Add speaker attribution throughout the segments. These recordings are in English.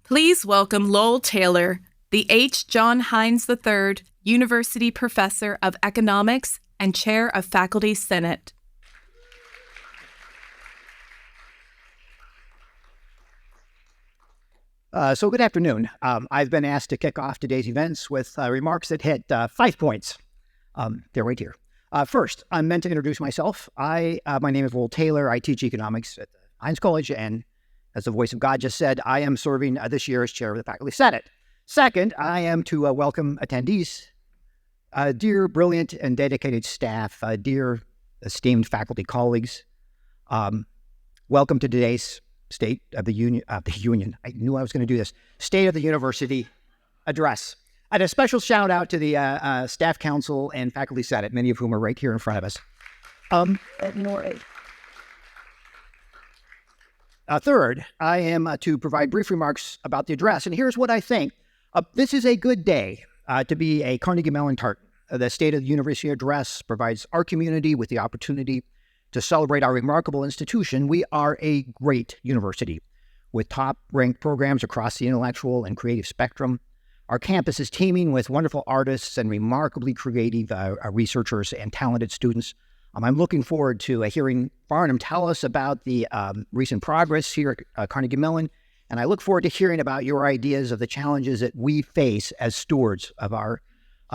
Speaker 1: Please welcome Lowell Taylor, the H. John Hines III University Professor of Economics and Chair of Faculty Senate.
Speaker 2: So good afternoon. I've been asked to kick off today's events with remarks that hit 5 points. They're right here. First, I'm meant to introduce myself. My name is Lowell Taylor. I teach economics at the Hines College, and as the voice of God just said, I am serving this year as chair of the Faculty Senate. Second, I am to welcome attendees, dear brilliant and dedicated staff, dear esteemed faculty colleagues. Welcome to today's State of the Union. I knew I was going to do this. State of the University address. And a special shout out to the staff council and faculty senate, many of whom are right here in front of us. Third, I am to provide brief remarks about the address. And here's what I think. This is a good day to be a Carnegie Mellon tartan. The State of the University address provides our community with the opportunity to celebrate our remarkable institution. We are a great university with top-ranked programs across the intellectual and creative spectrum. Our campus is teeming with wonderful artists and remarkably creative researchers and talented students. I'm looking forward to hearing Farnam tell us about the recent progress here at Carnegie Mellon, and I look forward to hearing about your ideas of the challenges that we face as stewards of our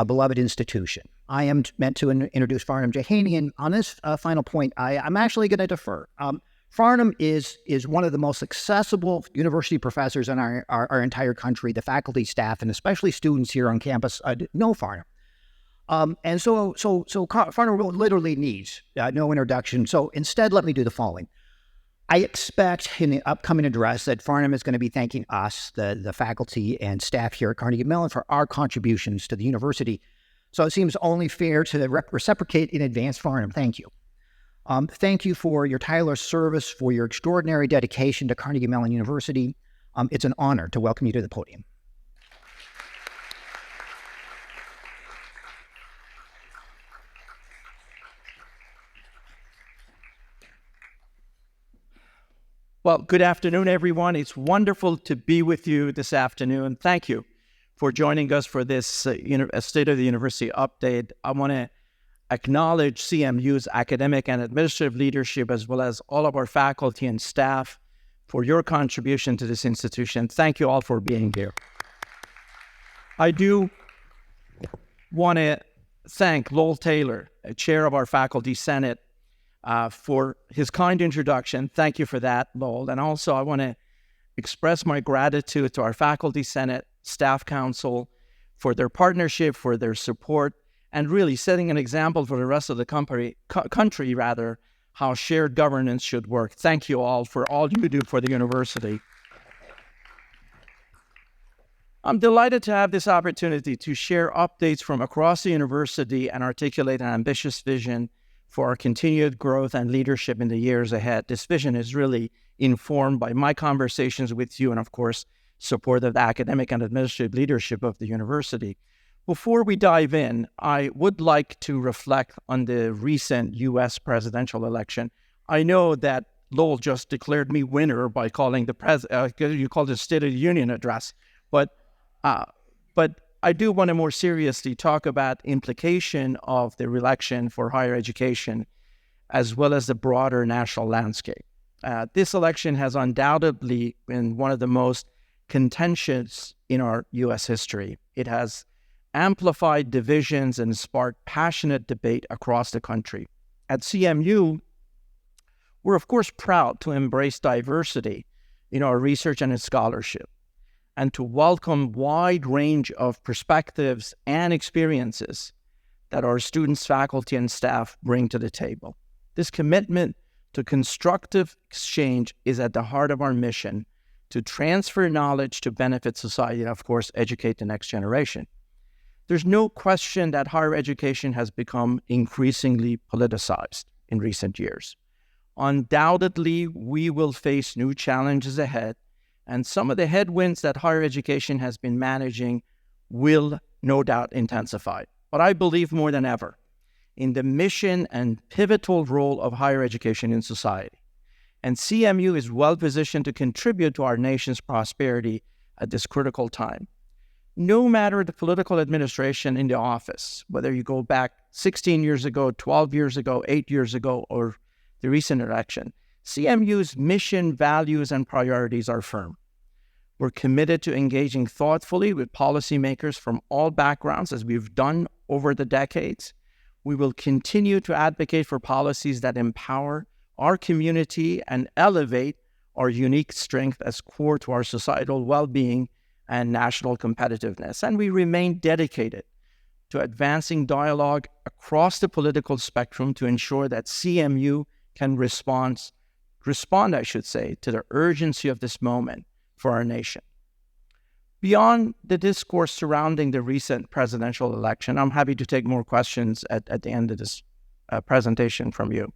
Speaker 2: beloved institution. I am meant to introduce Farnam Jahanian. On this final point, I'm actually going to defer. Farnam is one of the most accessible university professors in our entire country. The faculty, staff, and especially students here on campus know Farnam. And so Farnam literally needs no introduction. So instead, let me do the following. I expect in the upcoming address that Farnam is going to be thanking us, the faculty and staff here at Carnegie Mellon, for our contributions to the university. So it seems only fair to reciprocate in advance, Farnam. Thank you. Thank you for your tireless service, for your extraordinary dedication to Carnegie Mellon University. It's an honor to welcome you to the podium.
Speaker 3: Well, good afternoon, everyone. It's wonderful to be with you this afternoon. Thank you for joining us for this State of the University update. I want to acknowledge CMU's academic and administrative leadership, as well as all of our faculty and staff, for your contribution to this institution. Thank you all for being here. I do want to thank Lowell Taylor, chair of our Faculty Senate, for his kind introduction. Thank you for that, Lowell. And also I want to express my gratitude to our Faculty Senate, Staff Council for their partnership, for their support, and really setting an example for the rest of the country, how shared governance should work. Thank you all for all you do for the university. I'm delighted to have this opportunity to share updates from across the university and articulate an ambitious vision for our continued growth and leadership in the years ahead. This vision is really informed by my conversations with you and, of course, support of the academic and administrative leadership of the university. Before we dive in, I would like to reflect on the recent U.S. presidential election. I know that Lowell just declared me winner by calling you called it State of the Union address, but I do want to more seriously talk about implication of the election for higher education, as well as the broader national landscape. This election has undoubtedly been one of the most contentious in our U.S. history. It has amplified divisions and sparked passionate debate across the country. At CMU, we're of course proud to embrace diversity in our research and in scholarship, and to welcome wide range of perspectives and experiences that our students, faculty, and staff bring to the table. This commitment to constructive exchange is at the heart of our mission to transfer knowledge to benefit society and, of course, educate the next generation. There's no question that higher education has become increasingly politicized in recent years. Undoubtedly, we will face new challenges ahead, and some of the headwinds that higher education has been managing will no doubt intensify. But I believe more than ever in the mission and pivotal role of higher education in society. And CMU is well positioned to contribute to our nation's prosperity at this critical time. No matter the political administration in the office, whether you go back 16 years ago, 12 years ago, 8 years ago, or the recent election, CMU's mission, values, and priorities are firm. We're committed to engaging thoughtfully with policymakers from all backgrounds, as we've done over the decades. We will continue to advocate for policies that empower our community and elevate our unique strength as core to our societal well-being and national competitiveness. And we remain dedicated to advancing dialogue across the political spectrum to ensure that CMU can respond, to the urgency of this moment for our nation. Beyond the discourse surrounding the recent presidential election, I'm happy to take more questions at the end of this presentation from you.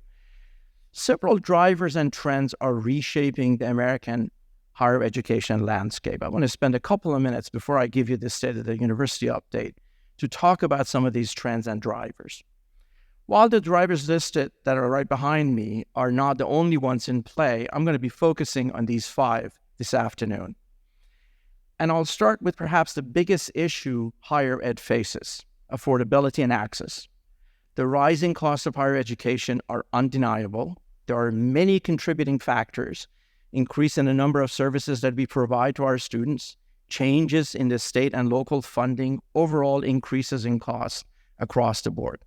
Speaker 3: Several drivers and trends are reshaping the American higher education landscape. I want to spend a couple of minutes before I give you the State of the University update to talk about some of these trends and drivers. While the drivers listed that are right behind me are not the only ones in play, I'm going to be focusing on these 5 this afternoon. And I'll start with perhaps the biggest issue higher ed faces: affordability and access. The rising costs of higher education are undeniable. There are many contributing factors: increase in the number of services that we provide to our students, changes in the state and local funding, overall increases in costs across the board.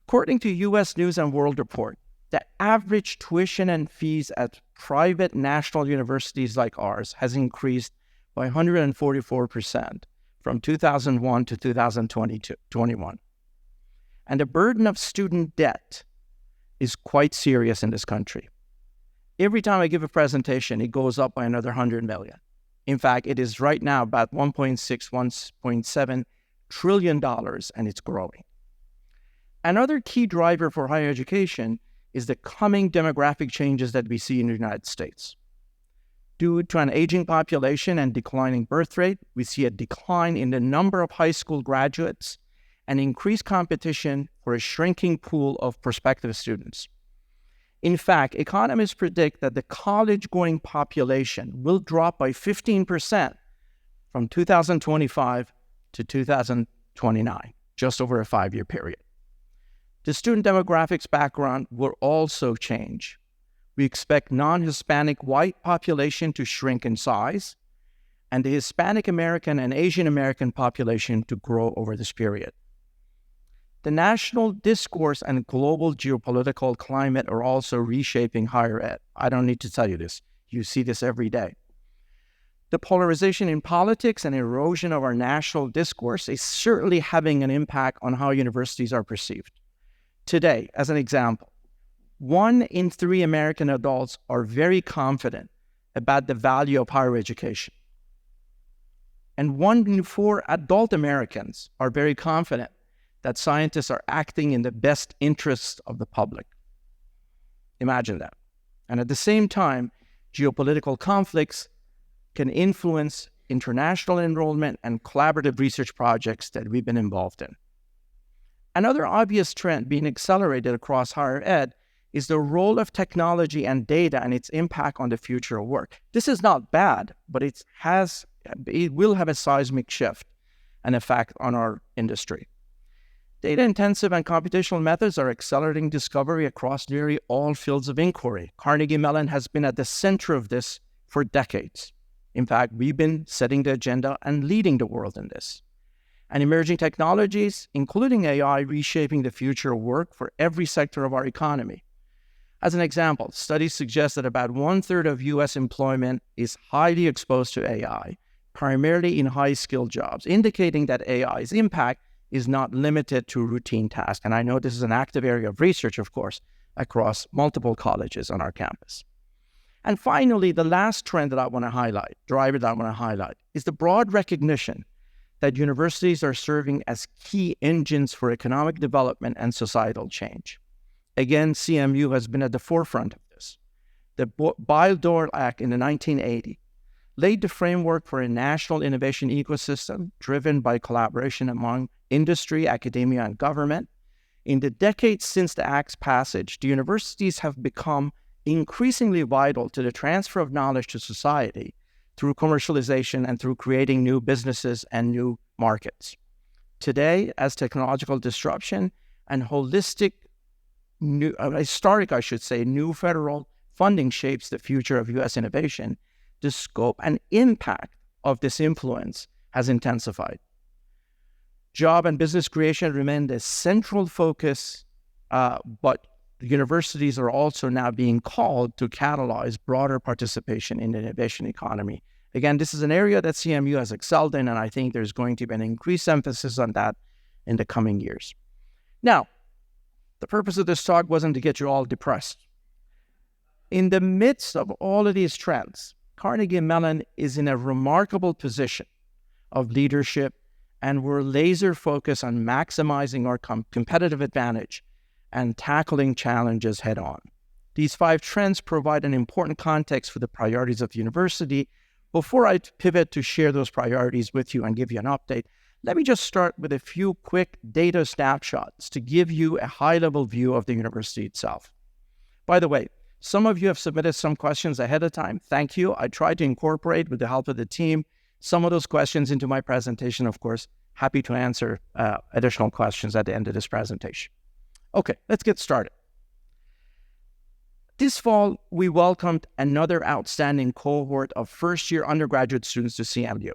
Speaker 3: According to U.S. News and World Report, the average tuition and fees at private national universities like ours has increased by 144% from 2001 to 2021. And the burden of student debt is quite serious in this country. Every time I give a presentation, it goes up by another 100 million. In fact, it is right now about $1.6, $1.7 trillion, and it's growing. Another key driver for higher education is the coming demographic changes that we see in the United States. Due to an aging population and declining birth rate, we see a decline in the number of high school graduates and increased competition for a shrinking pool of prospective students. In fact, economists predict that the college-going population will drop by 15% from 2025 to 2029, just over a 5-year period. The student demographics background will also change. We expect non-Hispanic white population to shrink in size, and the Hispanic American and Asian American population to grow over this period. The national discourse and global geopolitical climate are also reshaping higher ed. I don't need to tell you this. You see this every day. The polarization in politics and erosion of our national discourse is certainly having an impact on how universities are perceived. Today, as an example, 1 in 3 American adults are very confident about the value of higher education. And 1 in 4 adult Americans are very confident that scientists are acting in the best interests of the public. Imagine that. And at the same time, geopolitical conflicts can influence international enrollment and collaborative research projects that we've been involved in. Another obvious trend being accelerated across higher ed is the role of technology and data and its impact on the future of work. This is not bad, but it will have a seismic shift and effect on our industry. Data-intensive and computational methods are accelerating discovery across nearly all fields of inquiry. Carnegie Mellon has been at the center of this for decades. In fact, we've been setting the agenda and leading the world in this. And emerging technologies, including AI, reshaping the future of work for every sector of our economy. As an example, studies suggest that about 1/3 of U.S. employment is highly exposed to AI, primarily in high-skilled jobs, indicating that AI's impact is not limited to routine tasks. And I know this is an active area of research, of course, across multiple colleges on our campus. And finally, the last trend that I want to highlight, driver that I want to highlight, is the broad recognition that universities are serving as key engines for economic development and societal change. Again, CMU has been at the forefront of this. The Bayh-Dole Act in the 1980 laid the framework for a national innovation ecosystem driven by collaboration among industry, academia, and government. In the decades since the Act's passage, the universities have become increasingly vital to the transfer of knowledge to society through commercialization and through creating new businesses and new markets. Today, as technological disruption and new federal funding shapes the future of U.S. innovation, the scope and impact of this influence has intensified. Job and business creation remain the central focus, but the universities are also now being called to catalyze broader participation in the innovation economy. Again, this is an area that CMU has excelled in, and I think there's going to be an increased emphasis on that in the coming years. Now, the purpose of this talk wasn't to get you all depressed. In the midst of all of these trends, Carnegie Mellon is in a remarkable position of leadership, and we're laser focused on maximizing our competitive advantage and tackling challenges head on. These 5 trends provide an important context for the priorities of the university. Before I pivot to share those priorities with you and give you an update, let me just start with a few quick data snapshots to give you a high-level view of the university itself. By the way, some of you have submitted some questions ahead of time. Thank you. I tried to incorporate, with the help of the team, some of those questions into my presentation. Of course, happy to answer additional questions at the end of this presentation. Okay, let's get started. This fall, we welcomed another outstanding cohort of first-year undergraduate students to CMU.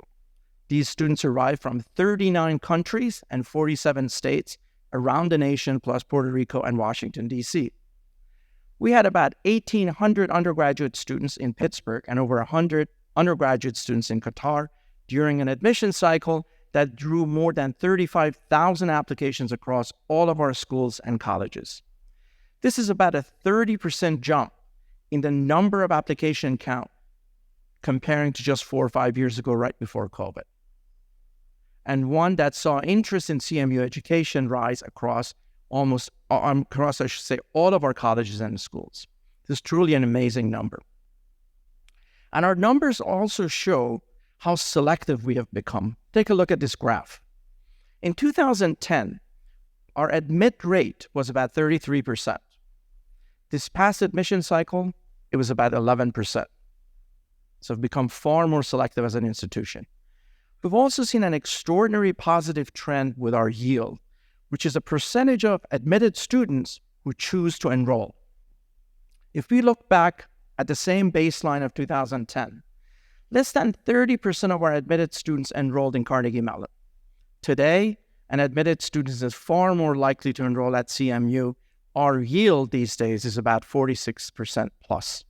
Speaker 3: These students arrived from 39 countries and 47 states around the nation, plus Puerto Rico and Washington, D.C. We had about 1,800 undergraduate students in Pittsburgh and over 100 undergraduate students in Qatar during an admission cycle that drew more than 35,000 applications across all of our schools and colleges. This is about a 30% jump in the number of application count comparing to just 4 or 5 years ago, right before COVID. And one that saw interest in CMU education rise across all of our colleges and schools. This is truly an amazing number. And our numbers also show how selective we have become. Take a look at this graph. In 2010, our admit rate was about 33%. This past admission cycle, it was about 11%. So we've become far more selective as an institution. We've also seen an extraordinary positive trend with our yield, which is a percentage of admitted students who choose to enroll. If we look back at the same baseline of 2010, less than 30% of our admitted students enrolled in Carnegie Mellon. Today, an admitted student is far more likely to enroll at CMU. Our yield these days is about 46% plus.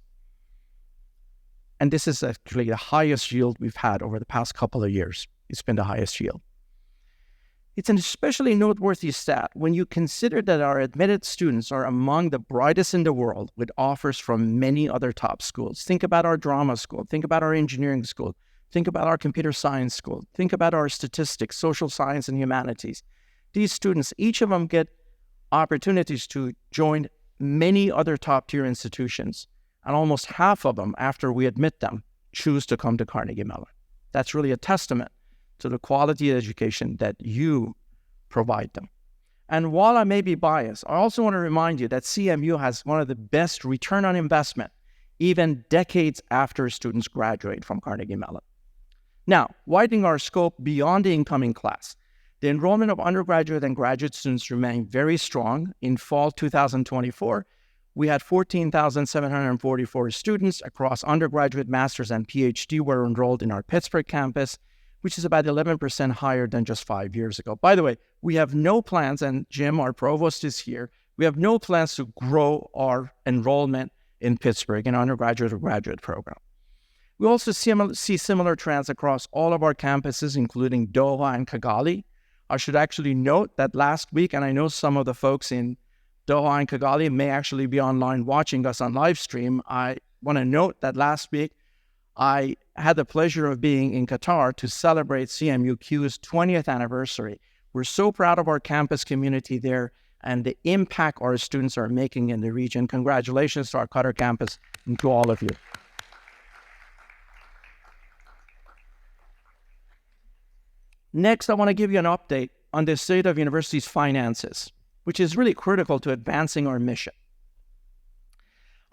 Speaker 3: And this is actually the highest yield we've had over the past couple of years. It's been the highest yield. It's an especially noteworthy stat when you consider that our admitted students are among the brightest in the world with offers from many other top schools. Think about our drama school. Think about our engineering school. Think about our computer science school. Think about our statistics, social science, and humanities. These students, each of them get opportunities to join many other top-tier institutions, and almost half of them, after we admit them, choose to come to Carnegie Mellon. That's really a testament to the quality of education that you provide them. And while I may be biased, I also want to remind you that CMU has one of the best return on investment, even decades after students graduate from Carnegie Mellon. Now, widening our scope beyond the incoming class, the enrollment of undergraduate and graduate students remained very strong. In fall 2024, we had 14,744 students across undergraduate, master's, and PhD were enrolled in our Pittsburgh campus, which is about 11% higher than just 5 years ago. By the way, we have no plans, and Jim, our provost, is here. We have no plans to grow our enrollment in Pittsburgh in undergraduate or graduate program. We also see similar trends across all of our campuses, including Doha and Kigali. I should actually note that last week, and I know some of the folks in Doha and Kigali may actually be online watching us on live stream. I want to note that last week, I had the pleasure of being in Qatar to celebrate CMUQ's 20th anniversary. We're so proud of our campus community there and the impact our students are making in the region. Congratulations to our Qatar campus and to all of you. Next, I want to give you an update on the state of university's finances, which is really critical to advancing our mission.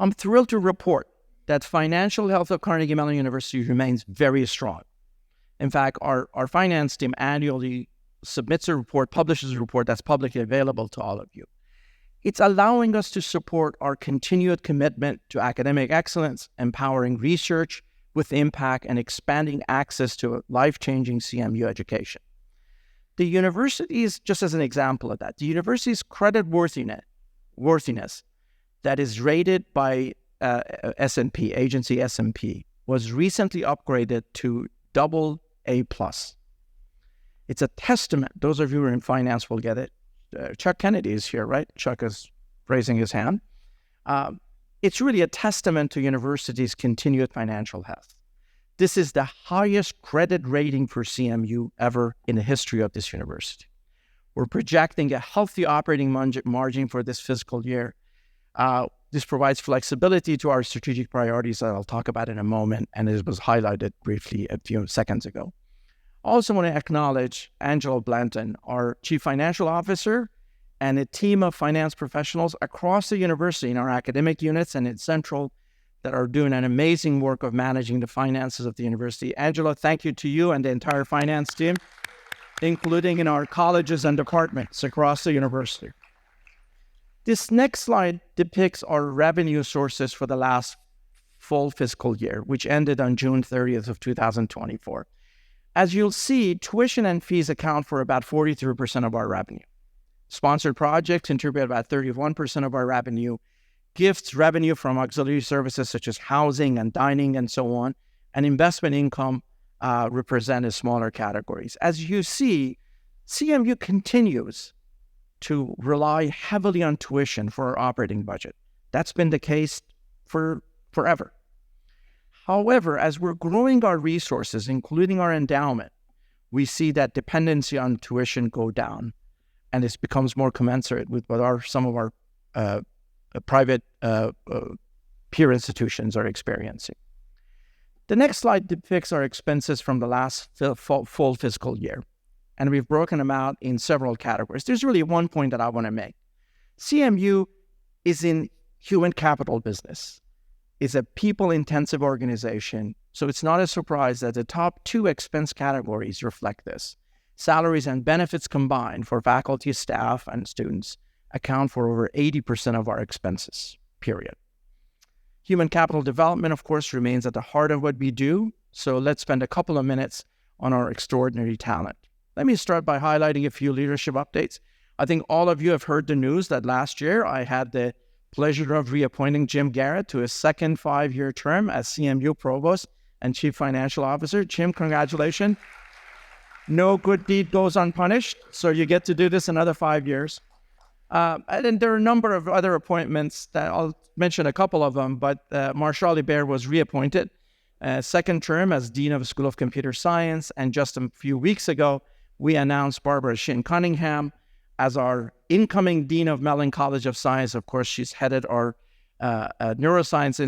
Speaker 3: I'm thrilled to report that financial health of Carnegie Mellon University remains very strong. In fact, our finance team annually submits a report, publishes a report that's publicly available to all of you. It's allowing us to support our continued commitment to academic excellence, empowering research with impact, and expanding access to life-changing CMU education. The university's, just as an example of that, the university's credit worthiness that is rated by S&P, agency S&P, was recently upgraded to AA+. It's a testament. Those of you who are in finance will get it. Chuck Kennedy is here, right? Chuck is raising his hand. It's really a testament to university's continued financial health. This is the highest credit rating for CMU ever in the history of this university. We're projecting a healthy operating margin for this fiscal year. This provides flexibility to our strategic priorities that I'll talk about in a moment, and it was highlighted briefly a few seconds ago. I also want to acknowledge Angela Blanton, our Chief Financial Officer, and a team of finance professionals across the university in our academic units and in Central that are doing an amazing work of managing the finances of the university. Angela, thank you to you and the entire finance team, including in our colleges and departments across the university. This next slide depicts our revenue sources for the last full fiscal year, which ended on June 30th of 2024. As you'll see, tuition and fees account for about 43% of our revenue. Sponsored projects contribute about 31% of our revenue. Gifts, revenue from auxiliary services such as housing and dining and so on, and investment income represent as smaller categories. As you see, CMU continues to rely heavily on tuition for our operating budget. That's been the case for forever. However, as we're growing our resources, including our endowment, we see that dependency on tuition go down, and this becomes more commensurate with what some of our private peer institutions are experiencing. The next slide depicts our expenses from the last full fiscal year, and we've broken them out in several categories. There's really one point that I want to make. CMU is in human capital business. It's a people-intensive organization, so it's not a surprise that the top two expense categories reflect this. Salaries and benefits combined for faculty, staff, and students account for over 80% of our expenses, period. Human capital development, of course, remains at the heart of what we do, so let's spend a couple of minutes on our extraordinary talent. Let me start by highlighting a few leadership updates. I think all of you have heard the news that last year I had the pleasure of reappointing Jim Garrett to his second 5-year term as CMU Provost and Chief Financial Officer. Jim, congratulations. No good deed goes unpunished, so you get to do this another 5 years. And then there are a number of other appointments that I'll mention a couple of them, but Marshali Baer was reappointed second term as Dean of the School of Computer Science, and just a few weeks ago, we announced Barbara Shin Cunningham as our incoming Dean of Mellon College of Science. Of course, she's headed our Neuroscience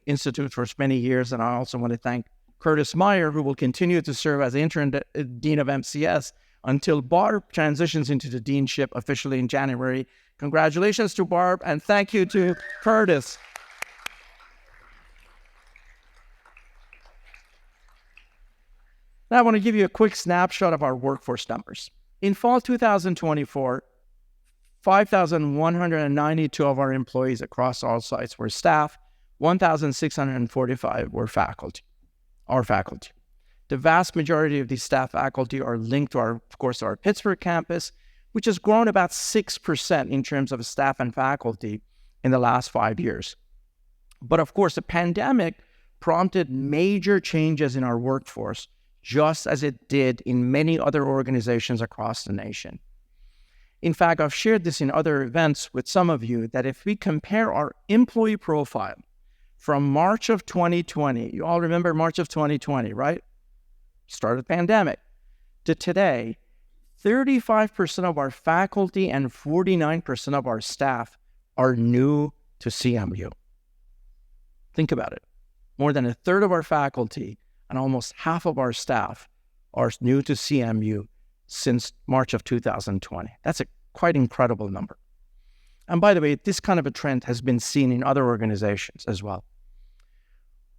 Speaker 3: Institute for many years, and I also want to thank Curtis Meyer, who will continue to serve as interim Dean of MCS until Barb transitions into the deanship officially in January. Congratulations to Barb, and thank you to Curtis. Now I want to give you a quick snapshot of our workforce numbers. In fall 2024, 5,192 of our employees across all sites were staff, 1,645 were faculty, our faculty. The vast majority of these staff faculty are linked to our Pittsburgh campus, which has grown about 6% in terms of staff and faculty in the last 5 years. But of course, the pandemic prompted major changes in our workforce, just as it did in many other organizations across the nation. In fact, I've shared this in other events with some of you, that if we compare our employee profile from March of 2020, you all remember March of 2020, right? Start of the pandemic, to today, 35% of our faculty and 49% of our staff are new to CMU. Think about it. More than a third of our faculty and almost half of our staff are new to CMU since March of 2020. That's a quite incredible number. And by the way, this kind of a trend has been seen in other organizations as well.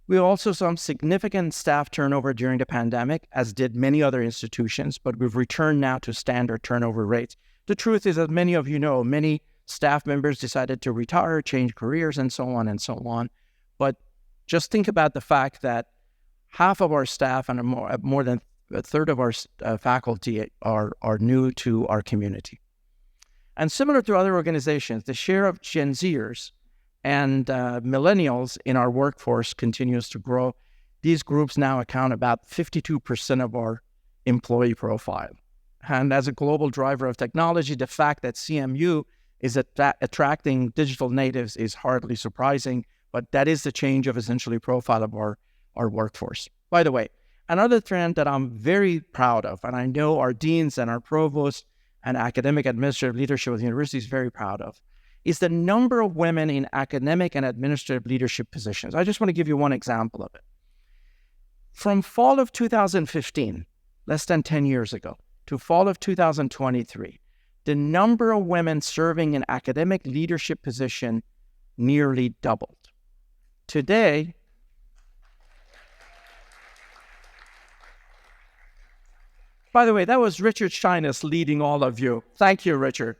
Speaker 3: We also saw some significant staff turnover during the pandemic, as did many other institutions, but we've returned now to standard turnover rates. The truth is, as many of you know, many staff members decided to retire, change careers, and so on and so on. But just think about the fact that half of our staff and more than a third of our faculty are new to our community. And similar to other organizations, the share of Gen Zers and millennials in our workforce continues to grow. These groups now account about 52% of our employee profile. And as a global driver of technology, the fact that CMU is attracting digital natives is hardly surprising, but that is the change of essentially profile of our workforce. By the way, another trend that I'm very proud of, and I know our deans and our provosts and academic administrative leadership of the university is very proud of, is the number of women in academic and administrative leadership positions. I just want to give you one example of it. From fall of 2015, less than 10 years ago, to fall of 2023, the number of women serving in academic leadership position nearly doubled. Today, by the way, that was Richard Shyness leading all of you. Thank you, Richard.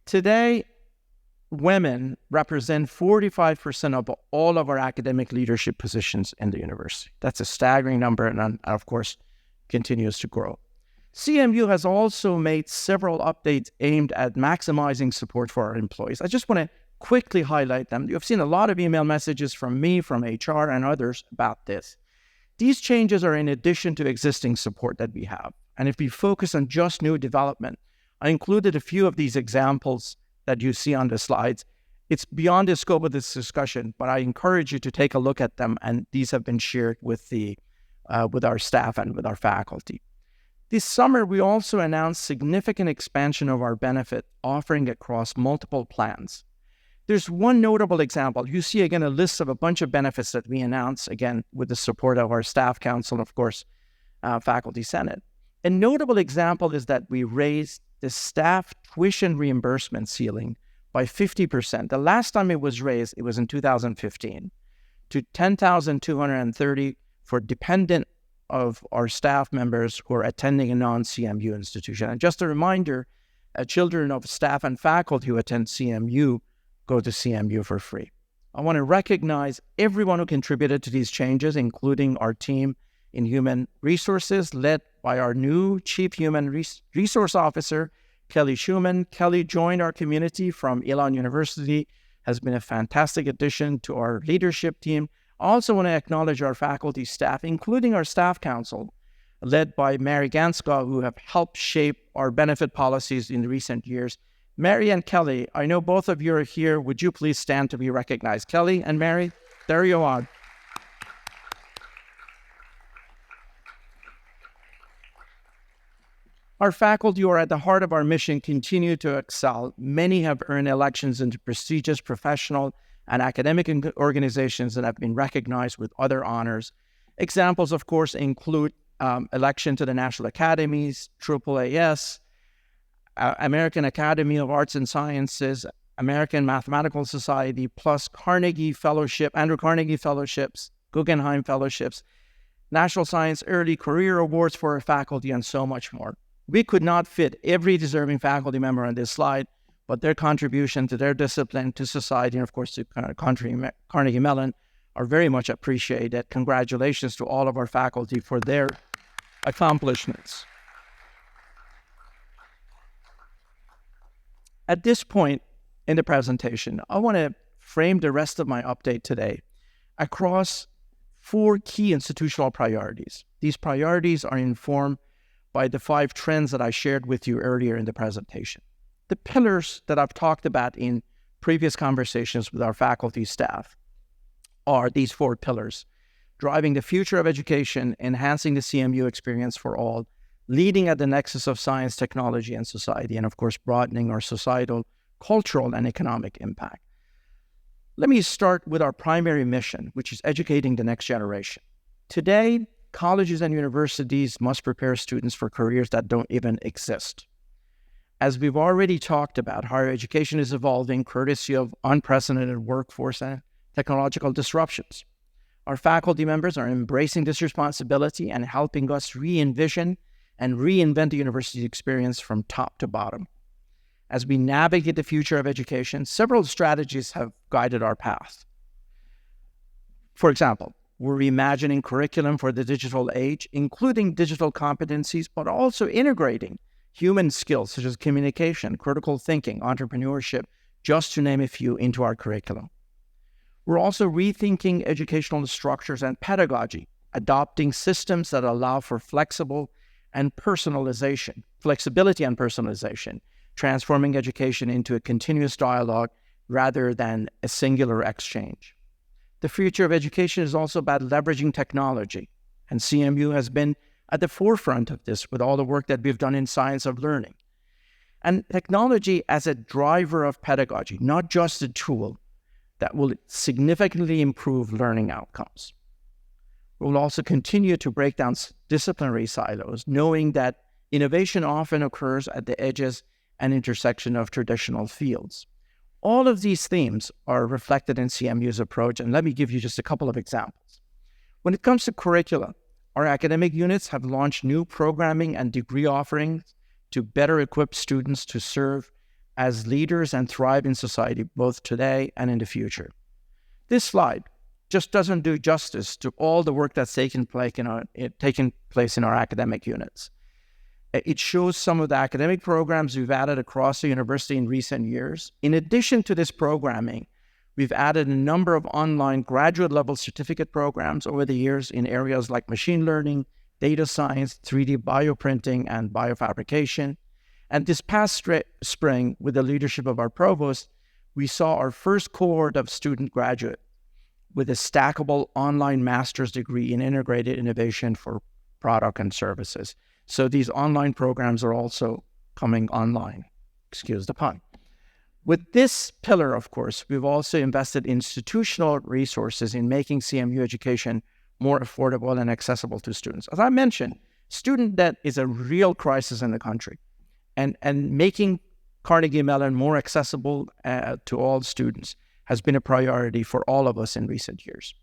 Speaker 3: Today, women represent 45% of all of our academic leadership positions in the university. That's a staggering number, and of course, continues to grow. CMU has also made several updates aimed at maximizing support for our employees. I just want to quickly highlight them. You've seen a lot of email messages from me, from HR, and others about this. These changes are in addition to existing support that we have. And if we focus on just new development, I included a few of these examples that you see on the slides. It's beyond the scope of this discussion, but I encourage you to take a look at them, and these have been shared with our staff and with our faculty. This summer, we also announced significant expansion of our benefit offering across multiple plans. There's one notable example. You see, again, a list of a bunch of benefits that we announced, again, with the support of our staff council and, of course, faculty senate. A notable example is that we raised the staff tuition reimbursement ceiling by 50%. The last time it was raised, it was in 2015, to $10,230 for dependent of our staff members who are attending a non-CMU institution. And just a reminder, children of staff and faculty who attend CMU go to CMU for free. I want to recognize everyone who contributed to these changes, including our team in human resources, led by our new Chief Human Resource Officer, Kelly Schumann. Kelly joined our community from Mellon University, has been a fantastic addition to our leadership team. I also want to acknowledge our faculty staff, including our staff council, led by Mary Ganska, who have helped shape our benefit policies in recent years. Mary and Kelly, I know both of you are here. Would you please stand to be recognized? Kelly and Mary, there you are. Our faculty who are at the heart of our mission continue to excel. Many have earned elections into prestigious professional and academic organizations that have been recognized with other honors. Examples, of course, include election to the National Academies, AAAS, American Academy of Arts and Sciences, American Mathematical Society, plus Carnegie Fellowship, Andrew Carnegie Fellowships, Guggenheim Fellowships, National Science Early Career Awards for our faculty, and so much more. We could not fit every deserving faculty member on this slide, but their contribution to their discipline, to society, and of course to Carnegie Mellon are very much appreciated. Congratulations to all of our faculty for their accomplishments. At this point in the presentation, I want to frame the rest of my update today across 4 key institutional priorities. These priorities are informed by the 5 trends that I shared with you earlier in the presentation. The pillars that I've talked about in previous conversations with our faculty staff are these 4 pillars: driving the future of education, enhancing the CMU experience for all, leading at the nexus of science, technology, and society, and of course, broadening our societal, cultural, and economic impact. Let me start with our primary mission, which is educating the next generation. Today, colleges and universities must prepare students for careers that don't even exist. As we've already talked about, higher education is evolving courtesy of unprecedented workforce and technological disruptions. Our faculty members are embracing this responsibility and helping us re-envision and reinvent the university experience from top to bottom. As we navigate the future of education, several strategies have guided our path. For example, we're reimagining curriculum for the digital age, including digital competencies, but also integrating human skills such as communication, critical thinking, entrepreneurship, just to name a few, into our curriculum. We're also rethinking educational structures and pedagogy, adopting systems that allow for flexibility and personalization, transforming education into a continuous dialogue rather than a singular exchange. The future of education is also about leveraging technology, and CMU has been at the forefront of this with all the work that we've done in science of learning. And technology as a driver of pedagogy, not just a tool that will significantly improve learning outcomes. We'll also continue to break down disciplinary silos, knowing that innovation often occurs at the edges and intersection of traditional fields. All of these themes are reflected in CMU's approach, and let me give you just a couple of examples. When it comes to curricula, our academic units have launched new programming and degree offerings to better equip students to serve as leaders and thrive in society, both today and in the future. This slide just doesn't do justice to all the work that's taken place in our academic units. It shows some of the academic programs we've added across the university in recent years. In addition to this programming, we've added a number of online graduate-level certificate programs over the years in areas like machine learning, data science, 3D bioprinting, and biofabrication. And this past spring, with the leadership of our provost, we saw our first cohort of student graduate with a stackable online master's degree in integrated innovation for product and services. So these online programs are also coming online. Excuse the pun. With this pillar, of course, we've also invested institutional resources in making CMU education more affordable and accessible to students. As I mentioned, student debt is a real crisis in the country, and making Carnegie Mellon more accessible to all students has been a priority for all of us in recent years.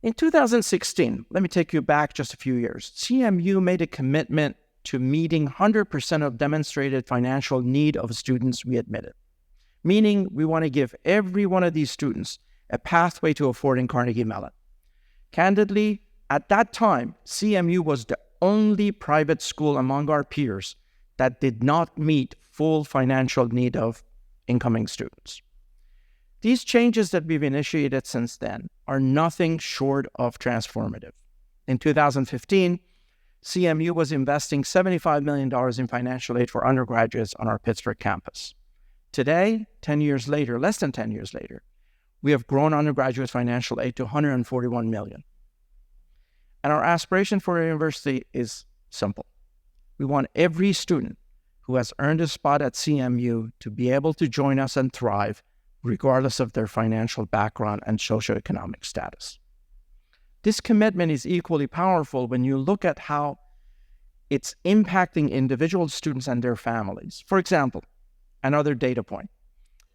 Speaker 3: In 2016, let me take you back just a few years, CMU made a commitment to meeting 100% of demonstrated financial need of students we admitted, meaning we want to give every one of these students a pathway to affording Carnegie Mellon. Candidly, at that time, CMU was the only private school among our peers that did not meet full financial need of incoming students. These changes that we've initiated since then are nothing short of transformative. In 2015, CMU was investing $75 million in financial aid for undergraduates on our Pittsburgh campus. Today, 10 years later, less than 10 years later, we have grown undergraduate financial aid to $141 million. And our aspiration for a university is simple. We want every student who has earned a spot at CMU to be able to join us and thrive regardless of their financial background and socioeconomic status. This commitment is equally powerful when you look at how it's impacting individual students and their families. For example, another data point,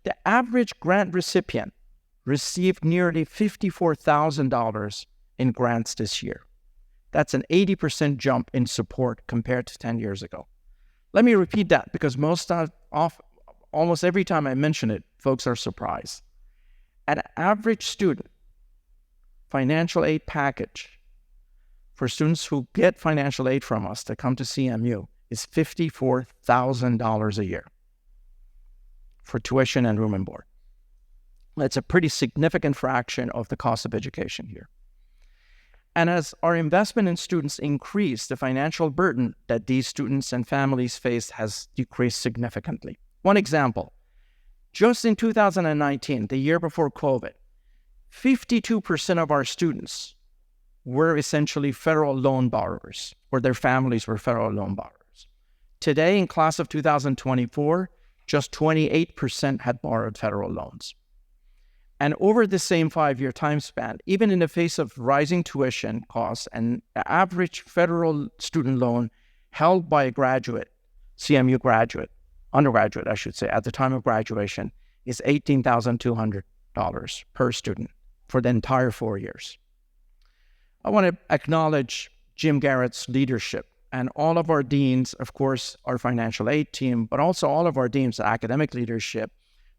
Speaker 3: the average grant recipient received nearly $54,000 in grants this year. That's an 80% jump in support compared to 10 years ago. Let me repeat that because almost every time I mention it, folks are surprised. An average student financial aid package for students who get financial aid from us that come to CMU is $54,000 a year for tuition and room and board. That's a pretty significant fraction of the cost of education here. And as our investment in students increase, the financial burden that these students and families face has decreased significantly. One example, just in 2019, the year before COVID, 52% of our students were essentially federal loan borrowers, or their families were federal loan borrowers. Today, in class of 2024, just 28% had borrowed federal loans. And over the same 5-year time span, even in the face of rising tuition costs, an average federal student loan held by a graduate, CMU graduate, undergraduate, I should say, at the time of graduation, is $18,200 per student for the entire 4 years. I want to acknowledge Jim Garrett's leadership and all of our deans, of course, our financial aid team, but also all of our deans, academic leadership,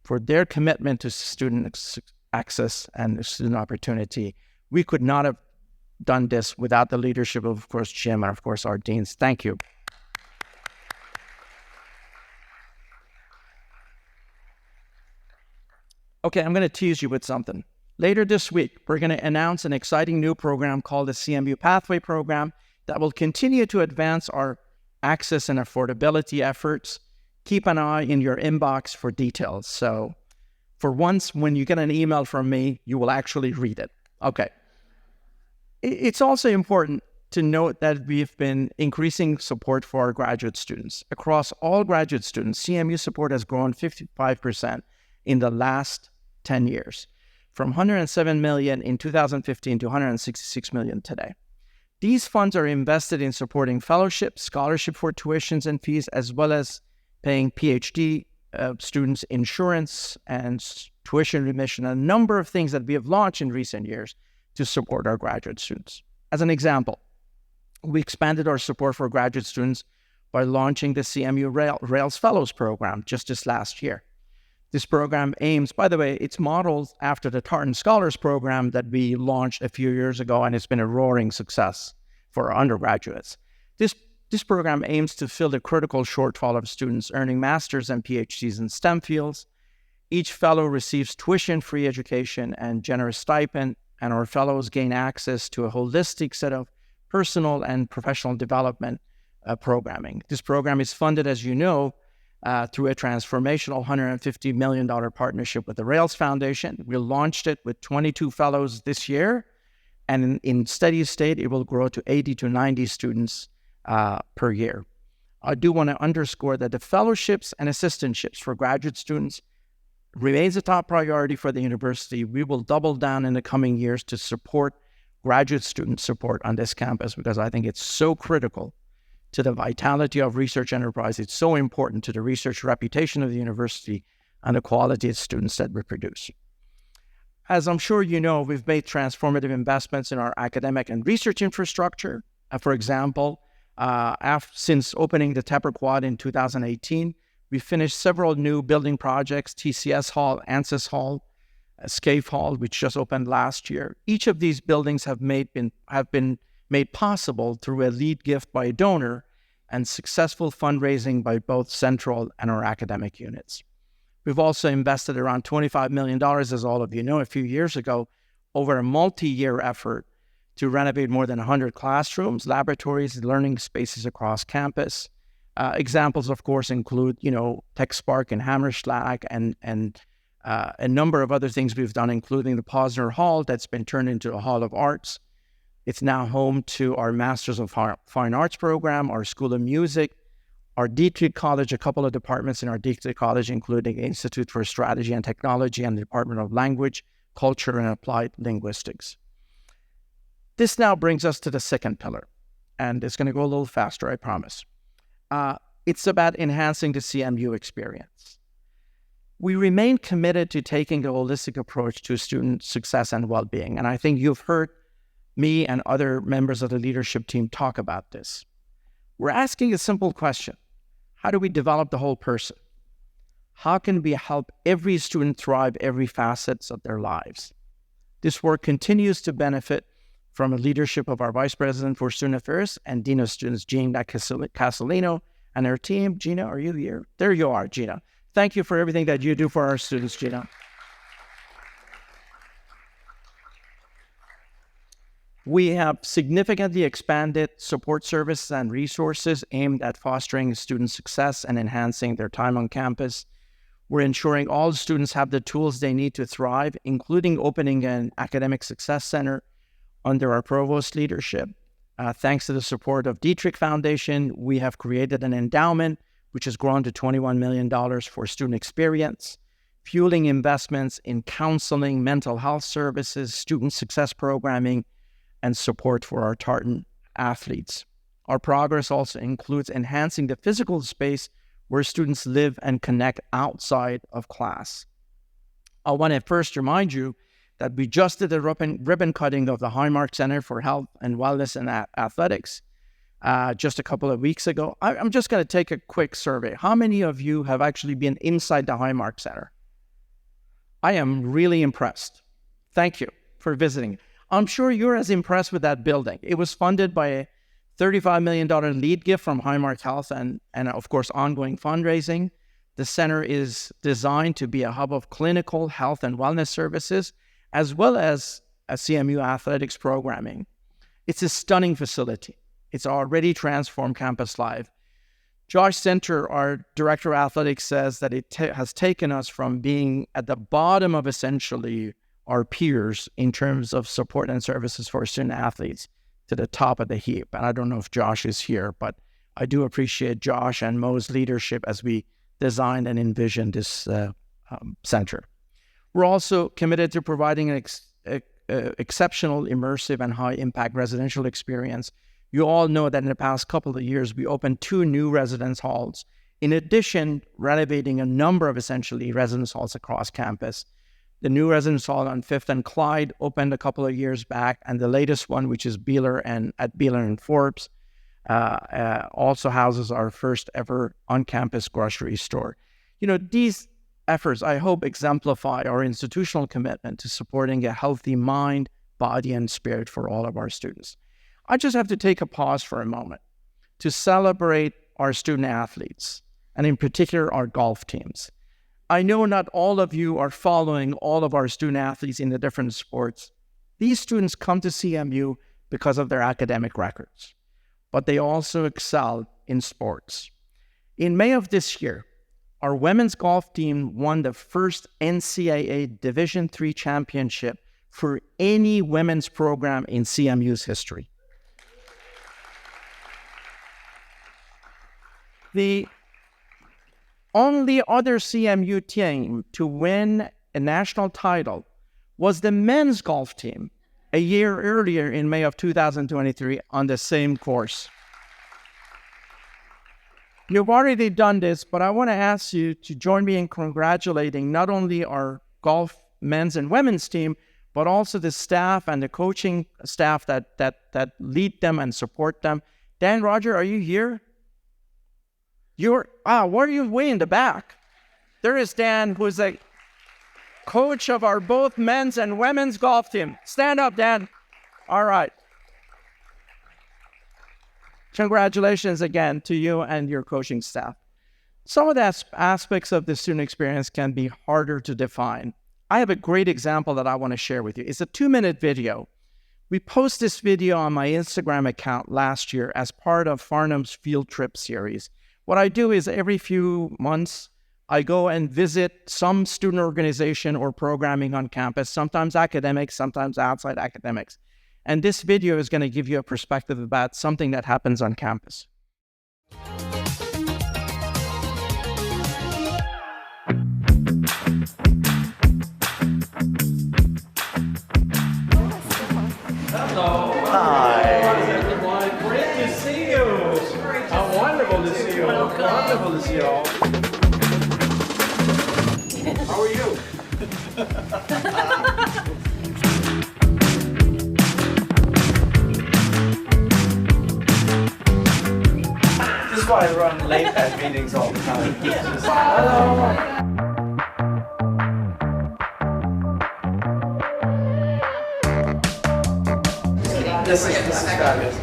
Speaker 3: for their commitment to student access and student opportunity. We could not have done this without the leadership of course, Jim and, of course, our deans. Thank you. Okay, I'm going to tease you with something. Later this week, we're going to announce an exciting new program called the CMU Pathway Program that will continue to advance our access and affordability efforts. Keep an eye in your inbox for details. So for once, when you get an email from me, you will actually read it. Okay. It's also important to note that we've been increasing support for our graduate students. Across all graduate students, CMU support has grown 55% in the last 10 years, from 107 million in 2015 to 166 million today. These funds are invested in supporting fellowships, scholarship for tuitions and fees, as well as paying PhD students insurance and tuition remission, a number of things that we have launched in recent years to support our graduate students. As an example, we expanded our support for graduate students by launching the CMU Rails Fellows program just this last year. This program aims, by the way, it's modeled after the Tartan Scholars program that we launched a few years ago, and it's been a roaring success for our undergraduates. This program aims to fill the critical shortfall of students earning masters and PhDs in STEM fields. Each fellow receives tuition-free education and generous stipend, and our fellows gain access to a holistic set of personal and professional development programming. This program is funded, as you know, through a transformational $150 million partnership with the Rails Foundation. We launched it with 22 fellows this year, and in steady state, it will grow to 80 to 90 students per year. I do want to underscore that the fellowships and assistantships for graduate students remains a top priority for the university. We will double down in the coming years to support graduate student support on this campus because I think it's so critical to the vitality of research enterprise. It's so important to the research reputation of the university and the quality of students that we produce. As I'm sure you know, we've made transformative investments in our academic and research infrastructure. For example, since opening the Tepper Quad in 2018, we finished several new building projects, TCS Hall, ANSYS Hall, SCAFE Hall, which just opened last year. Each of these buildings have been made possible through a lead gift by a donor and successful fundraising by both central and our academic units. We've also invested around $25 million, as all of you know, a few years ago, over a multi-year effort to renovate more than 100 classrooms, laboratories, learning spaces across campus. Examples, of course, include, TechSpark and Hammerschlag and a number of other things we've done, including the Posner Hall that's been turned into a Hall of Arts. It's now home to our Masters of Fine Arts program, our School of Music, our Dietrich College, a couple of departments in our Dietrich College, including Institute for Strategy and Technology and the Department of Language, Culture, and Applied Linguistics. This now brings us to the second pillar, and it's going to go a little faster, I promise. It's about enhancing the CMU experience. We remain committed to taking a holistic approach to student success and well-being, and I think you've heard me and other members of the leadership team talk about this. We're asking a simple question. How do we develop the whole person? How can we help every student thrive every facets of their lives? This work continues to benefit from the leadership of our Vice President for Student Affairs and Dean of Students, Gina Castellino, and her team. Gina, are you here? There you are, Gina. Thank you for everything that you do for our students, Gina. We have significantly expanded support services and resources aimed at fostering student success and enhancing their time on campus. We're ensuring all students have the tools they need to thrive, including opening an academic success center under our provost leadership. Thanks to the support of Dietrich Foundation, we have created an endowment which has grown to $21 million for student experience, fueling investments in counseling, mental health services, student success programming, and support for our Tartan athletes. Our progress also includes enhancing the physical space where students live and connect outside of class. I want to first remind you that we just did a ribbon cutting of the Highmark Center for Health and Wellness and Athletics just a couple of weeks ago. I'm just going to take a quick survey. How many of you have actually been inside the Highmark Center? I am really impressed. Thank you for visiting. I'm sure you're as impressed with that building. It was funded by a $35 million lead gift from Highmark Health and of course, ongoing fundraising. The center is designed to be a hub of clinical health and wellness services, as well as a CMU athletics programming. It's a stunning facility. It's already transformed campus life. Josh Center, our director of athletics, says that it has taken us from being at the bottom of essentially our peers in terms of support and services for student athletes to the top of the heap. And I don't know if Josh is here, but I do appreciate Josh and Mo's leadership as we designed and envisioned this center. We're also committed to providing an exceptional, immersive, and high-impact residential experience. You all know that in the past couple of years, we opened 2 new residence halls. In addition, renovating a number of essentially residence halls across campus. The new residence hall on 5th and Clyde opened a couple of years back, and the latest one, which is Beeler and Forbes, also houses our first ever on-campus grocery store. You know, these efforts, I hope, exemplify our institutional commitment to supporting a healthy mind, body, and spirit for all of our students. I just have to take a pause for a moment to celebrate our student athletes, and in particular, our golf teams. I know not all of you are following all of our student athletes in the different sports. These students come to CMU because of their academic records, but they also excel in sports. In May of this year, our women's golf team won the first NCAA Division III championship for any women's program in CMU's history. The only other CMU team to win a national title was the men's golf team a year earlier in May of 2023 on the same course. You've already done this, but I want to ask you to join me in congratulating not only our golf men's and women's team, but also the staff and the coaching staff that lead them and support them. Dan, Roger, are you here? Where are you way in the back? There is Dan, who is a coach of our both men's and women's golf team. Stand up, Dan. All right. Congratulations again to you and your coaching staff. Some of the aspects of the student experience can be harder to define. I have a great example that I want to share with you. It's a 2-minute video. We posted this video on my Instagram account last year as part of Farnam's field trip series. What I do is every few months, I go and visit some student organization or programming on campus, sometimes academics, sometimes outside academics. And this video is going to give you a perspective about something that happens on campus. Hello.
Speaker 4: Hi.
Speaker 3: Great to see you. How wonderful to see you. Wonderful to see you all. How are you? This is why I run late at meetings all the time. Hello. This is fabulous.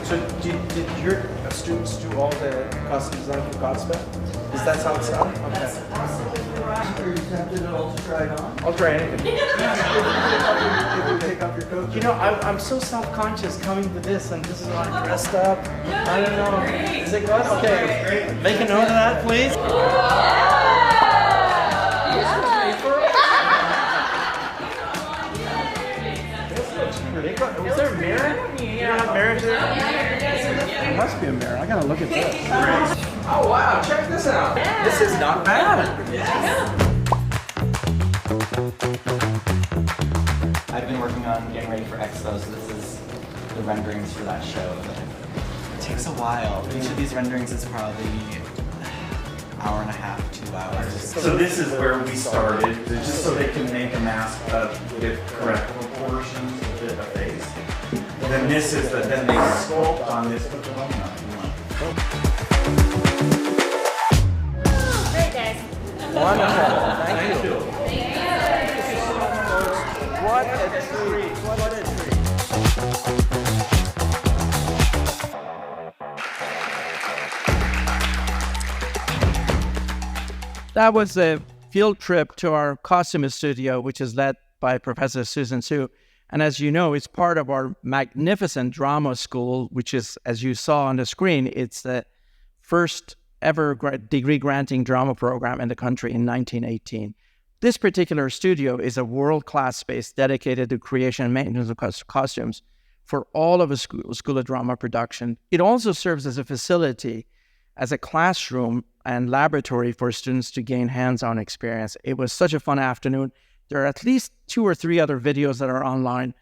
Speaker 3: So did your students do all the custom design for Godspell? Is that how it's done? Okay.
Speaker 4: That's absolutely right.
Speaker 3: Are you tempted at all to try it on? I'll try anything. If you pick up your coat. You know, I'm so self-conscious coming to this, and this is how I'm dressed up. I don't know. Is it good? Okay. Make a note of that, please. Was there a mirror? You don't have mirrors there? There must be a mirror. I gotta look at this. Oh wow, check this out. This is not bad.
Speaker 4: I've been working on getting ready for Expo, so this is the renderings for that show. It takes a while. Each of these renderings is probably,
Speaker 5: hour and a half, 2 hours.
Speaker 6: So this is where we started, just so they can make a mask with correct proportions of the face. And then this is then they sculpt on this. Put the line on.
Speaker 7: Great, guys.
Speaker 3: Wonderful. Thank you. What a treat. What a treat. That was a field trip to our costume studio, which is led by Professor Susan Su. And as you know, it's part of our magnificent drama school, which is, as you saw on the screen, it's the first ever degree granting drama program in the country in 1918. This particular studio is a world-class space dedicated to creation and maintenance of costumes for all of a school of drama production. It also serves as a facility, as a classroom and laboratory for students to gain hands-on experience. It was such a fun afternoon. There are at least 2 or 3 other videos that are online.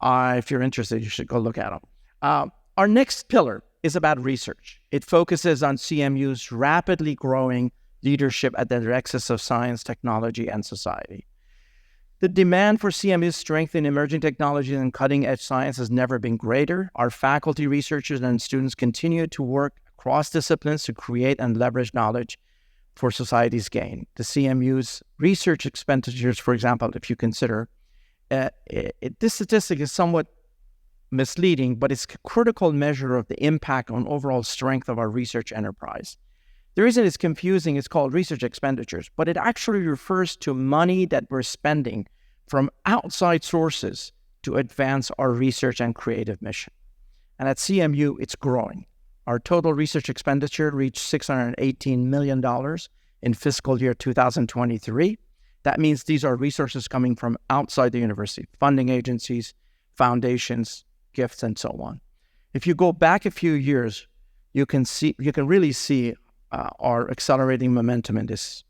Speaker 3: If you're interested, you should go look at them. Our next pillar is about research. It focuses on CMU's rapidly growing leadership at the nexus of science, technology, and society. The demand for CMU's strength in emerging technologies and cutting-edge science has never been greater. Our faculty, researchers, and students continue to work across disciplines to create and leverage knowledge for society's gain. The CMU's research expenditures, for example, if you consider, this statistic is somewhat misleading, but it's a critical measure of the impact on overall strength of our research enterprise. The reason it's confusing is called research expenditures, but it actually refers to money that we're spending from outside sources to advance our research and creative mission. And at CMU, it's growing. Our total research expenditure reached $618 million in fiscal year 2023. That means these are resources coming from outside the university, funding agencies, foundations, gifts, and so on. If you go back a few years, you can really see our accelerating momentum in this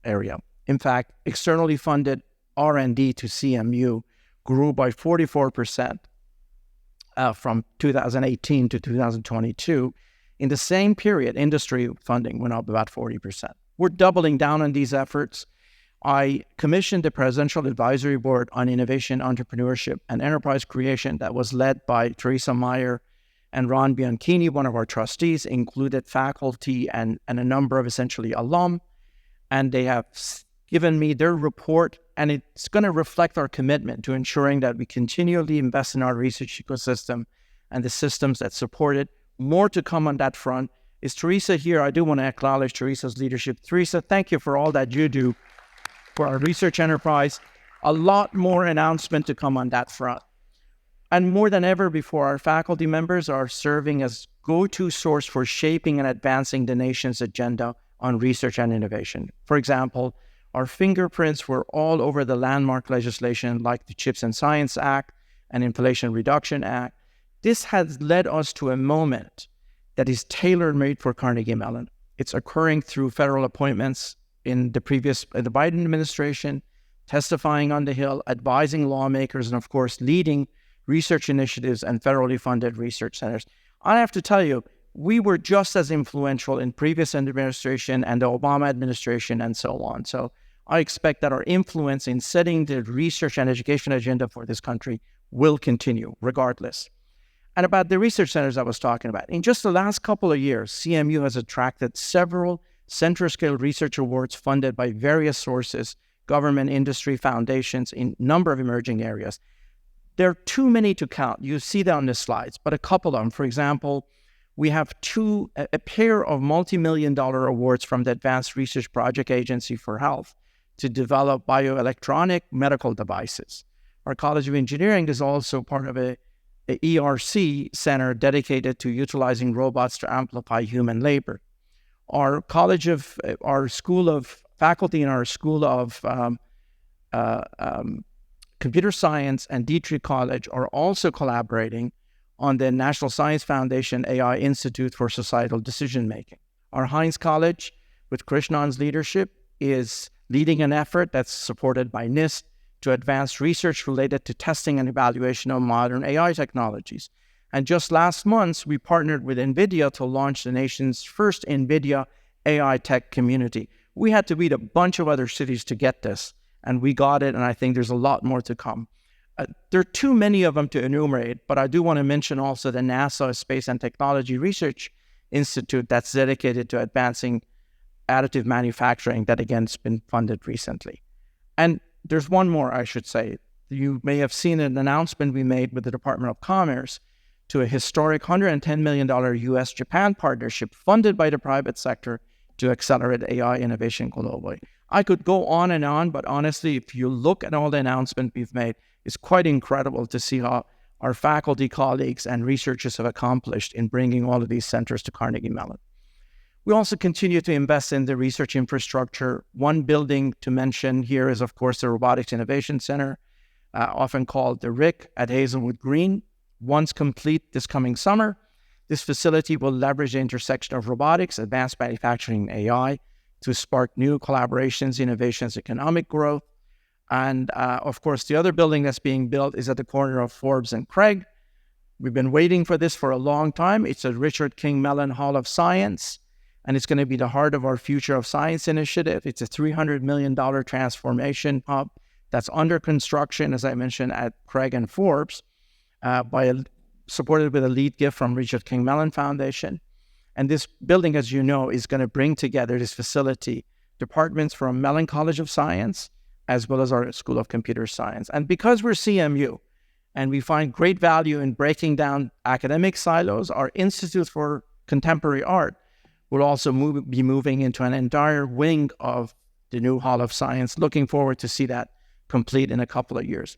Speaker 3: area. In fact, externally funded R&D to CMU grew by 44%. From 2018 to 2022. In the same period, industry funding went up about 40%. We're doubling down on these efforts. I commissioned the Presidential Advisory Board on Innovation, Entrepreneurship, and Enterprise Creation that was led by Teresa Meyer and Ron Bianchini, one of our trustees, included faculty and a number of essentially alum. And they have given me their report, and it's going to reflect our commitment to ensuring that we continually invest in our research ecosystem and the systems that support it. More to come on that front. Is Teresa here? I do want to acknowledge Teresa's leadership. Teresa, thank you for all that you do for our research enterprise. A lot more announcement to come on that front. And more than ever before, our faculty members are serving as go-to source for shaping and advancing the nation's agenda on research and innovation. For example, our fingerprints were all over the landmark legislation like the CHIPS and Science Act and Inflation Reduction Act. This has led us to a moment that is tailor-made for Carnegie Mellon. It's occurring through federal appointments in the Biden administration, testifying on the Hill, advising lawmakers, and of course, leading research initiatives and federally funded research centers. I have to tell you, we were just as influential in previous administration and the Obama administration and so on. So I expect that our influence in setting the research and education agenda for this country will continue regardless. And about the research centers I was talking about, in just the last couple of years, CMU has attracted several center-scale research awards funded by various sources, government, industry, foundations in a number of emerging areas. There are too many to count. You see that on the slides, but a couple of them. For example, we have a pair of multi-million-dollar awards from the Advanced Research Project Agency for Health to develop bioelectronic medical devices. Our College of Engineering is also part of a ERC center dedicated to utilizing robots to amplify human labor. Our School of Faculty and our School of Computer Science and Dietrich College are also collaborating on the National Science Foundation AI Institute for Societal Decision Making. Our Heinz College, with Krishnan's leadership, is leading an effort that's supported by NIST to advance research related to testing and evaluation of modern AI technologies. And just last month, we partnered with NVIDIA to launch the nation's first NVIDIA AI tech community. We had to beat a bunch of other cities to get this, and we got it, and I think there's a lot more to come. There are too many of them to enumerate, but I do want to mention also the NASA Space and Technology Research Institute that's dedicated to advancing additive manufacturing that, again, has been funded recently. And there's one more, I should say. You may have seen an announcement we made with the Department of Commerce to a historic $110 million U.S.-Japan partnership funded by the private sector to accelerate AI innovation globally. I could go on, but honestly, if you look at all the announcements we've made, it's quite incredible to see how our faculty colleagues and researchers have accomplished in bringing all of these centers to Carnegie Mellon. We also continue to invest in the research infrastructure. One building to mention here is, of course, the Robotics Innovation Center, often called the RIC at Hazelwood Green. Once complete this coming summer, this facility will leverage the intersection of robotics, advanced manufacturing, and AI to spark new collaborations, innovations, economic growth. And of course, the other building that's being built is at the corner of Forbes and Craig. We've been waiting for this for a long time. It's a Richard King Mellon Hall of Science, and it's going to be the heart of our Future of Science initiative. It's a $300 million transformation hub that's under construction, as I mentioned, at Craig and Forbes, supported with a lead gift from Richard King Mellon Foundation. And this building, as you know, is going to bring together this facility departments from Mellon College of Science, as well as our School of Computer Science. And because we're CMU, and we find great value in breaking down academic silos, our Institute for Contemporary Art will also be moving into an entire wing of the new Hall of Science. Looking forward to see that complete in a couple of years.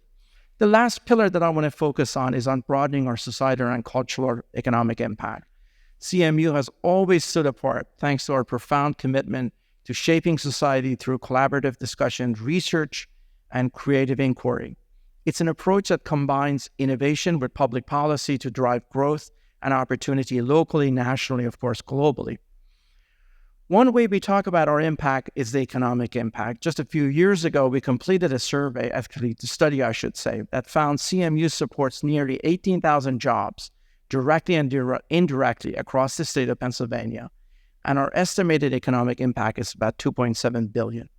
Speaker 3: The last pillar that I want to focus on is on broadening our societal and cultural economic impact. CMU has always stood apart thanks to our profound commitment to shaping society through collaborative discussion, research, and creative inquiry. It's an approach that combines innovation with public policy to drive growth and opportunity locally, nationally, of course, globally. One way we talk about our impact is the economic impact. Just a few years ago, we completed a survey, actually a study, I should say, that found CMU supports nearly 18,000 jobs, directly and indirectly, across the state of Pennsylvania. And our estimated economic impact is about $2.7 billion.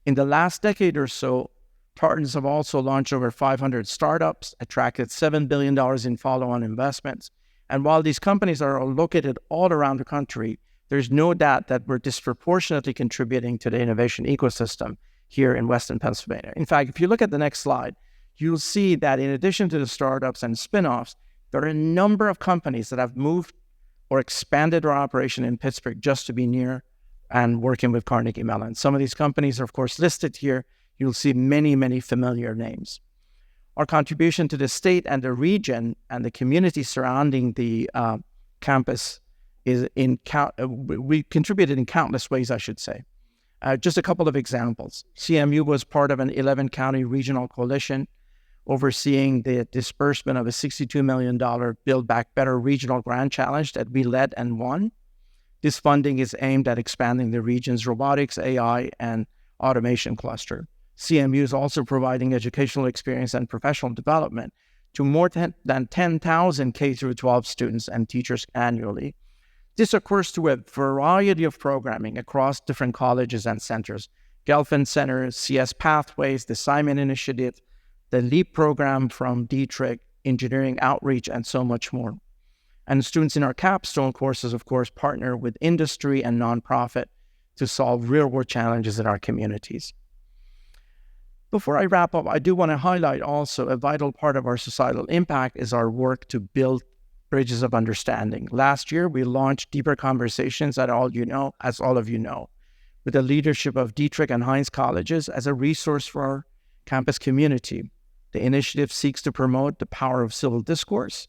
Speaker 3: In the last decade or so, Tartans have also launched over 500 startups, attracted $7 billion in follow-on investments. And while these companies are located all around the country, there's no doubt that we're disproportionately contributing to the innovation ecosystem here in Western Pennsylvania. In fact, if you look at the next slide, you'll see that in addition to the startups and spin-offs, there are a number of companies that have moved or expanded their operation in Pittsburgh just to be near and working with Carnegie Mellon. Some of these companies are, of course, listed here. You'll see many, many familiar names. Our contribution to the state and the region and the community surrounding the campus is we contributed in countless ways, I should say. Just a couple of examples. CMU was part of an 11-county regional coalition overseeing the disbursement of a $62 million Build Back Better regional grant challenge that we led and won. This funding is aimed at expanding the region's robotics, AI, and automation cluster. CMU is also providing educational experience and professional development to more than 10,000 K-12 students and teachers annually. This occurs through a variety of programming across different colleges and centers. Gelfand Center, CS Pathways, the Simon Initiative, the LEAP program from Dietrich, engineering outreach, and so much more. And students in our capstone courses, of course, partner with industry and nonprofit to solve real-world challenges in our communities. Before I wrap up, I do want to highlight also a vital part of our societal impact is our work to build bridges of understanding. Last year, we launched Deeper Conversations, as all of you know, with the leadership of Dietrich and Heinz colleges as a resource for our campus community. The initiative seeks to promote the power of civil discourse.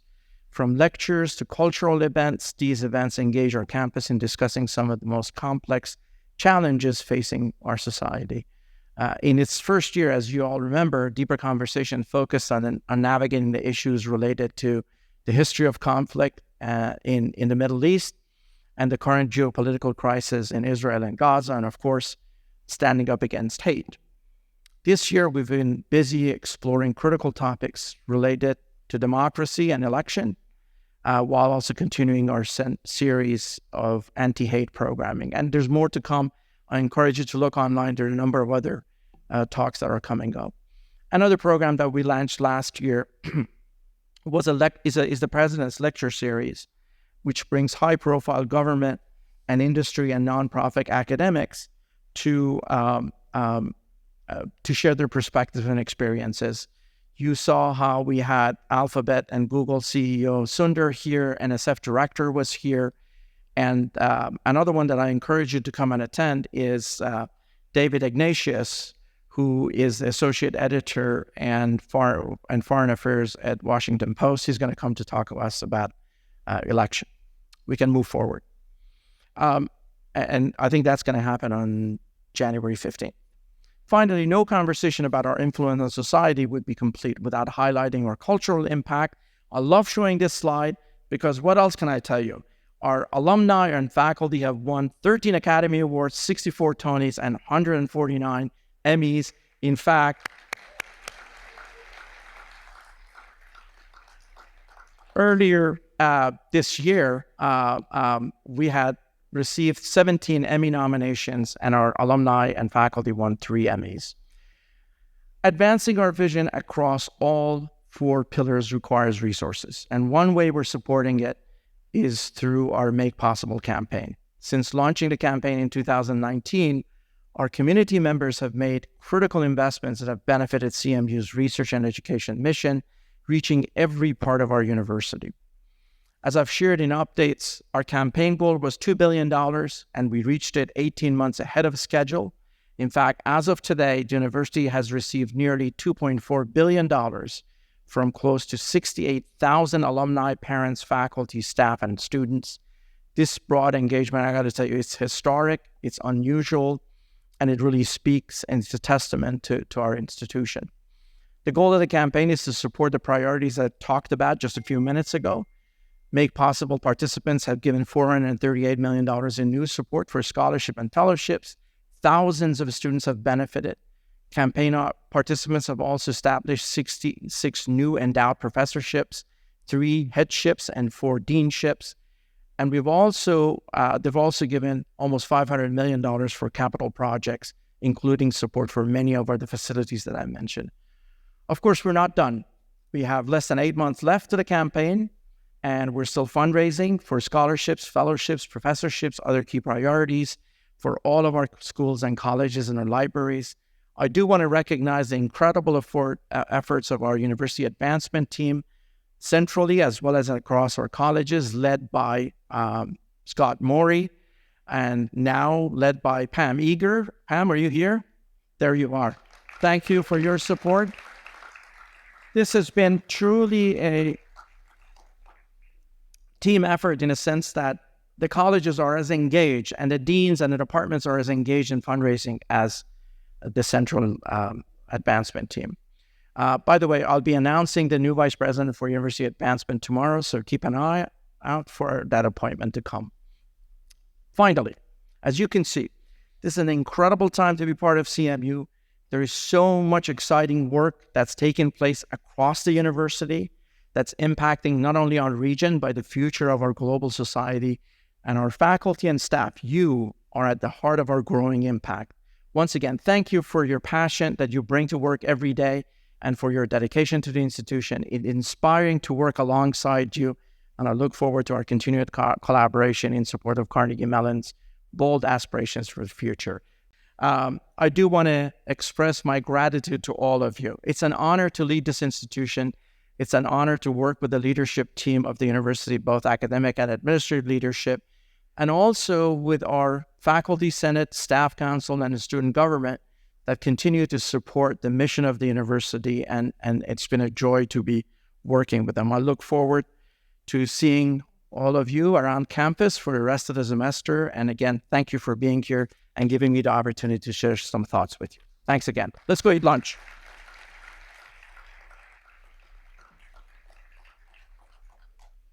Speaker 3: From lectures to cultural events, these events engage our campus in discussing some of the most complex challenges facing our society. In its first year, as you all remember, Deeper Conversation focused on navigating the issues related to the history of conflict in the Middle East and the current geopolitical crisis in Israel and Gaza, and of course, standing up against hate. This year, we've been busy exploring critical topics related to democracy and election, while also continuing our series of anti-hate programming. And there's more to come. I encourage you to look online. There are a number of other talks that are coming up. Another program that we launched last year is the President's Lecture Series, which brings high-profile government and industry and nonprofit academics to share their perspectives and experiences. You saw how we had Alphabet and Google CEO Sundar here, NSF director was here, and another one that I encourage you to come and attend is David Ignatius, who is the associate editor and foreign affairs at Washington Post. He's going to come to talk to us about election. We can move forward. And I think that's going to happen on January 15th. Finally, no conversation about our influence on society would be complete without highlighting our cultural impact. I love showing this slide because what else can I tell you? Our alumni and faculty have won 13 Academy Awards, 64 Tonys, and 149 Emmys. In fact, earlier this year, we had received 17 Emmy nominations, and our alumni and faculty won 3 Emmys. Advancing our vision across all 4 pillars requires resources, and one way we're supporting it is through our Make Possible campaign. Since launching the campaign in 2019, our community members have made critical investments that have benefited CMU's research and education mission, reaching every part of our university. As I've shared in updates, our campaign goal was $2 billion, and we reached it 18 months ahead of schedule. In fact, as of today, the university has received nearly $2.4 billion from close to 68,000 alumni, parents, faculty, staff, and students. This broad engagement, I got to tell you, it's historic, it's unusual, and it really speaks and it's a testament to our institution. The goal of the campaign is to support the priorities that I talked about just a few minutes ago. Make Possible participants have given $438 million in new support for scholarship and fellowships. Thousands of students have benefited. Campaign participants have also established 66 new endowed professorships, 3 headships, and 4 deanships. And they've also given almost $500 million for capital projects, including support for many of the facilities that I mentioned. Of course, we're not done. We have less than 8 months left to the campaign, and we're still fundraising for scholarships, fellowships, professorships, other key priorities for all of our schools and colleges and our libraries. I do want to recognize the incredible efforts of our university advancement team, centrally as well as across our colleges, led by Scott Morey, and now led by Pam Eager. Pam, are you here? There you are. Thank you for your support. This has been truly a team effort in a sense that the colleges are as engaged and the deans and the departments are as engaged in fundraising as the central advancement team. By the way, I'll be announcing the new vice president for university advancement tomorrow, so keep an eye out for that appointment to come. Finally, as you can see, this is an incredible time to be part of CMU. There is so much exciting work that's taking place across the university that's impacting not only our region, but the future of our global society. And our faculty and staff, you are at the heart of our growing impact. Once again, thank you for your passion that you bring to work every day and for your dedication to the institution. It's inspiring to work alongside you, and I look forward to our continued collaboration in support of Carnegie Mellon's bold aspirations for the future. I do want to express my gratitude to all of you. It's an honor to lead this institution. It's an honor to work with the leadership team of the university, both academic and administrative leadership, and also with our faculty senate, staff council, and the student government that continue to support the mission of the university, and it's been a joy to be working with them. I look forward to seeing all of you around campus for the rest of the semester, and again, thank you for being here and giving me the opportunity to share some thoughts with you. Thanks again. Let's go eat lunch.